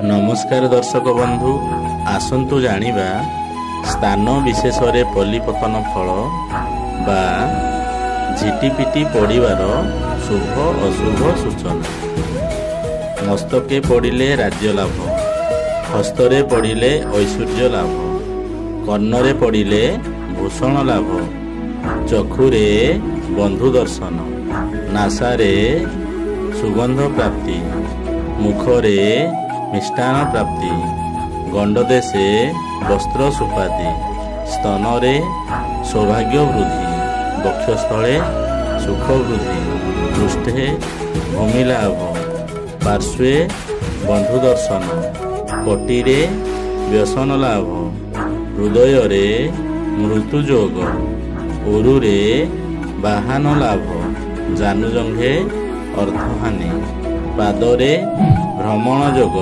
नमस्कार दर्शक बंधु आसंतु जानिबा स्थान विशेष रे पल्लीपतन फल बा झिटिपिटी पड़िबार शुभ अशुभ सूचना। मस्तके पड़िले राज्य लाभ, हस्तरे पड़िले ऐश्वर्य लाभ, कर्णरे पड़िले भूषण लाभ, चक्षुरे बंधु दर्शन, नासारे सुगंध प्राप्ति, मुखरे मिष्टान प्राप्ति, गंडदेशे वस्त्र सुपादि, स्तनरे सौभाग्य वृद्धि, वक्षस्थले सुख वृद्धि, पृष्ठे भूमि लाभ, पार्श्वे बंधु दर्शन, कटिरे व्यसन लाभ, हृदय मृत्युयोग, उरुरे बाहन लाभ, जानुजंघे अर्थहानि, पादरे भ्रमण योग,